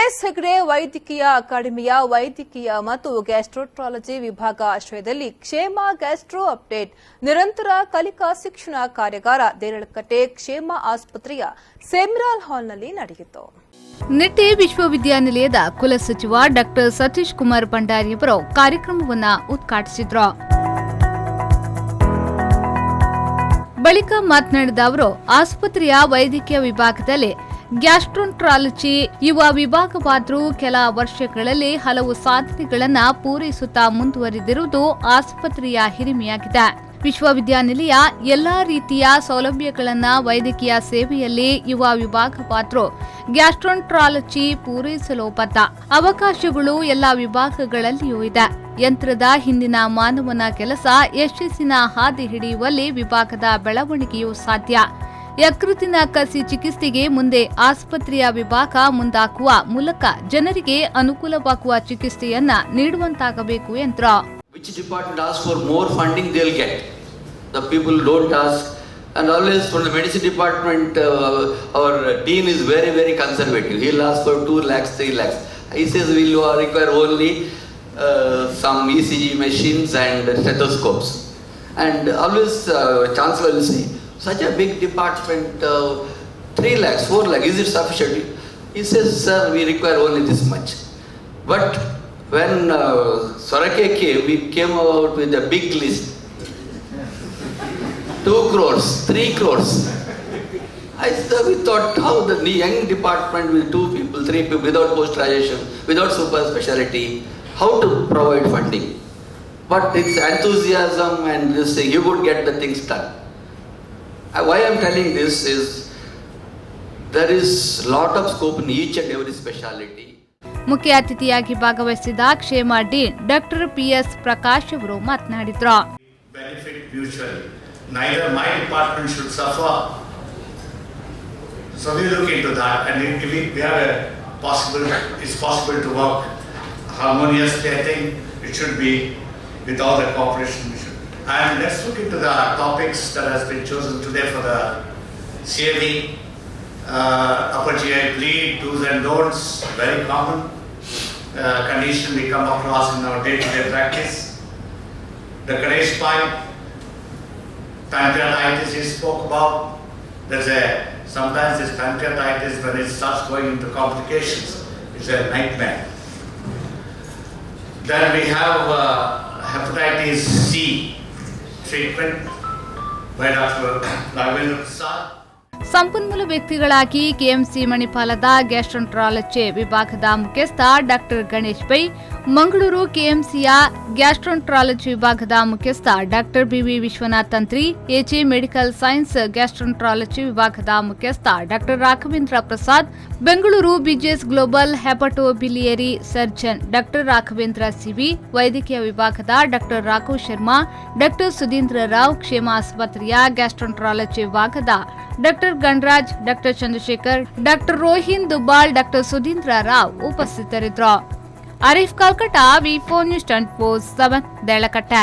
KS Hegde ವೈದ್ಯಕೀಯ ಅಕಾಡೆಮಿಯ ವೈದ್ಯಕೀಯ ಮತ್ತು ಗ್ಯಾಸ್ಟ್ರೋಂಟ್ರಾಲಜಿ ವಿಭಾಗ ಆಶ್ರಯದಲ್ಲಿ ಕ್ಷೇಮ ಗ್ಯಾಸ್ಟ್ರೋ ಅಪ್ಡೇಟ್ ನಿರಂತರ ಕಲಿಕಾ ಶಿಕ್ಷಣ ಕಾರ್ಯಾಗಾರ ದೇರಳಕಟ್ಟೆ ಕ್ಷೇಮ ಆಸ್ಪತ್ರೆಯ ಸೆಮಿನಾರ್ ಹಾಲ್ನಲ್ಲಿ ನಡೆಯಿತು. ನಿಟ್ಟೆ ವಿಶ್ವವಿದ್ಯಾನಿಲಯದ ಕುಲಸಚಿವ ಡಾ ಸತೀಶ್ ಕುಮಾರ್ ಭಂಡಾರಿಯವರು ಕಾರ್ಯಕ್ರಮವನ್ನು ಉದ್ಘಾಟಿಸಿದರು. ಬಳಿಕ ಮಾತನಾಡಿದ ಅವರು, ಆಸ್ಪತ್ರೆಯ ವೈದ್ಯಕೀಯ ವಿಭಾಗದಲ್ಲಿ ಗ್ಯಾಸ್ಟ್ರೋಂಟ್ರಾಲಜಿ ಯುವ ವಿಭಾಗವಾದರೂ ಕೆಲ ವರ್ಷಗಳಲ್ಲಿ ಹಲವು ಸಾಧನೆಗಳನ್ನು ಪೂರೈಸುತ್ತಾ ಮುಂದುವರೆದಿರುವುದು ಆಸ್ಪತ್ರೆಯ ಹಿರಿಮೆಯಾಗಿದೆ. ವಿಶ್ವವಿದ್ಯಾನಿಲಯ ಎಲ್ಲಾ ರೀತಿಯ ಸೌಲಭ್ಯಗಳನ್ನು ವೈದ್ಯಕೀಯ ಸೇವೆಯಲ್ಲಿ ಯುವ ವಿಭಾಗವಾದರೂ ಗ್ಯಾಸ್ಟ್ರೋಂಟ್ರಾಲಜಿ ಪೂರೈಸಲು ಬದ್ಧ. ಅವಕಾಶಗಳು ಎಲ್ಲಾ ವಿಭಾಗಗಳಲ್ಲಿಯೂ ಇದೆ. ಯಂತ್ರದ ಹಿಂದಿನ ಮಾನವನ ಕೆಲಸ ಯಶಸ್ಸಿನ ಹಾದಿ ಹಿಡಿಯುವಲ್ಲಿ ವಿಭಾಗದ ಬೆಳವಣಿಗೆಯೂ ಸಾಧ್ಯ. ಯಕೃತ್ತಿನ ಕಸಿ ಚಿಕಿತ್ಸೆಗೆ ಮುಂದೆ ಆಸ್ಪತ್ರೆಯ ವಿಭಾಗ ಮುಂದಾಗುವ ಮೂಲಕ ಜನರಿಗೆ ಅನುಕೂಲವಾಗುವ ಚಿಕಿತ್ಸೆಯನ್ನ ನೀಡುವಂತಾಗಬೇಕು ಎಂದರು. Which department asks for more funding, they'll get. The people don't ask. And always from the medicine department, our dean is very, very conservative. He'll ask for 2 lakhs, 3 lakhs. He says we'll require only some ECG machines and stethoscopes. And always chancellor will say, such a big department, 3 lakhs, 4 lakhs, is it sufficient? He says, sir, we require only this much. But when Sorake came, we came out with a big list. 2 crores, 3 crores. We thought how the young department with 2 people, 3 people, without post-graduation, without super speciality, how to provide funding. But it's enthusiasm and this, you would get the things done. Why I'm telling this is, there is lot of scope in each and every speciality. ಮುಖ್ಯ ಅತಿಥಿಯಾಗಿ ಭಾಗವಹಿಸಿದ ಕ್ಷೇಮ dean doctor PS Prakash ಅವರು ಮಾತನಾಡಿದರು. Benefit mutually. Neither my department should suffer. So we look into that, and if we have it's possible to work harmoniously. I think it should be with all the cooperation. And let's look into the topics that has been chosen today for the CAD, upper GI bleed, do's and don'ts, very common condition we come across in our day-to-day practice. The Ganesh pipe, pancreatitis he spoke about. Sometimes this pancreatitis, when it starts going into complications, it's a nightmare. Then we have hepatitis C treatment by Dr. Raghavendra Prasad. ಸಂಪನ್ಮೂಲ ವ್ಯಕ್ತಿಗಳಾಗಿ KMC ಮಣಿಪಾಲದ gastroenterology ವಿಭಾಗದ ಮುಖ್ಯಸ್ಥ doctor Ganesh Pai, Mangaluru ಕೆಎಂಸಿಯ gastroenterology ವಿಭಾಗದ ಮುಖ್ಯಸ್ಥ doctor BV Vishwanath Tantri, AJ medical science gastroenterology ವಿಭಾಗದ ಮುಖ್ಯಸ್ಥ doctor Raghavendra Prasad, Bengaluru BGS global hepatobiliary surgeon doctor Raghavendra CV, ವೈದ್ಯಕೀಯ ವಿಭಾಗದ ಡಾಕ್ಟರ್ ರಾಘವ್ ಶರ್ಮಾ, ಡಾಕ್ಟರ್ ಸುಧೀಂದ್ರ ರಾವ್, ಕ್ಷೇಮ ಆಸ್ಪತ್ರೆಯ ಗ್ಯಾಸ್ಟ್ರೋಂಟ್ರಾಲಜಿ ವಿಭಾಗದ doctor Ganaraj, doctor Chandrashekar, doctor Rohin Dubbal, doctor Sudhindra Rao ಉಪಸ್ಥಿತರಿದ್ದರು. ಆರಿಫ್ ಕಾಲ್ಕಟ, ವಿ4 ನ್ಯೂಸ್ 24/7 ದೇರಳಕಟ್ಟೆ.